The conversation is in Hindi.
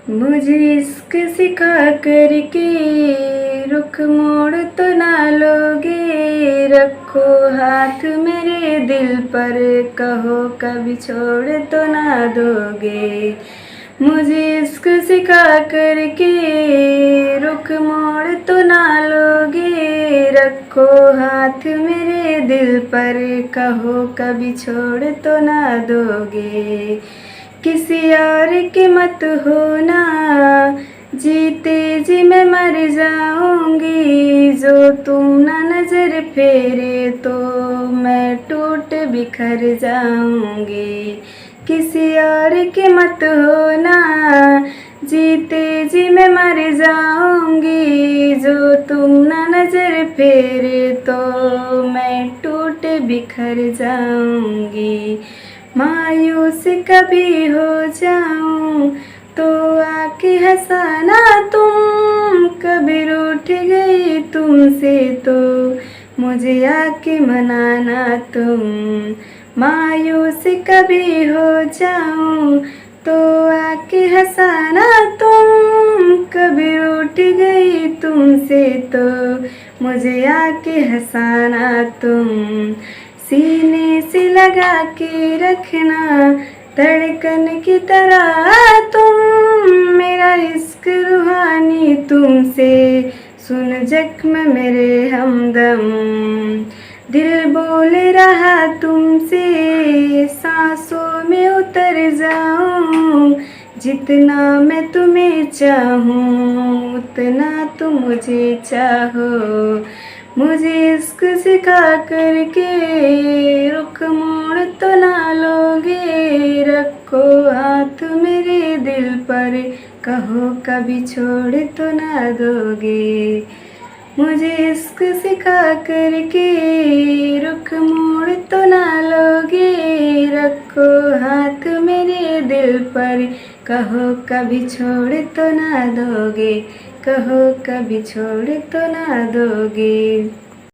मुझे इश्क सिखा करके रुख मोड़ तो ना लोगे, रखो हाथ मेरे दिल पर, कहो कभी छोड़ तो ना दोगे। मुझे इश्क सिखा करके रुख मोड़ तो ना लोगे, रखो हाथ मेरे दिल पर, कहो कभी छोड़ तो ना दोगे। किसी और की मत होना, जीते जी मैं मर जाऊंगी, जो तुम ना नजर फेरे तो मैं टूट बिखर जाऊंगी। किसी और की मत होना, जीते जी मैं मर जाऊंगी, जो तुम ना नजर फेरे तो मैं टूट बिखर जाऊंगी। मायूस कभी हो जाऊं तो आके हंसाना तुम, कभी रूठ गई तुमसे तो मुझे आके मनाना तुम। मायूस कभी हो जाऊं तो आके हंसाना तुम, कभी रूठ गई तुमसे तो मुझे आके हंसाना तुम। सीने से लगा के रखना धड़कन की तरह तुम, मेरा इश्क रूहानी तुमसे सुन जख्म मेरे हमदम। दिल बोल रहा तुमसे सांसों में उतर जाऊं, जितना मैं तुम्हें चाहूं उतना तुम मुझे चाहो। मुझे इश्क सिखा करके रुख मोड़ तो ना लोगे, रखो हाथ मेरे दिल पर, कहो कभी छोड़ तो ना दोगे। मुझे इश्क सिखा करके रुख मोड़ तो ना लोगे, रखो हाथ मेरे दिल पर, कहो कभी छोड़ तो ना दोगे, कहो कभी छोड़ तो ना दोगे।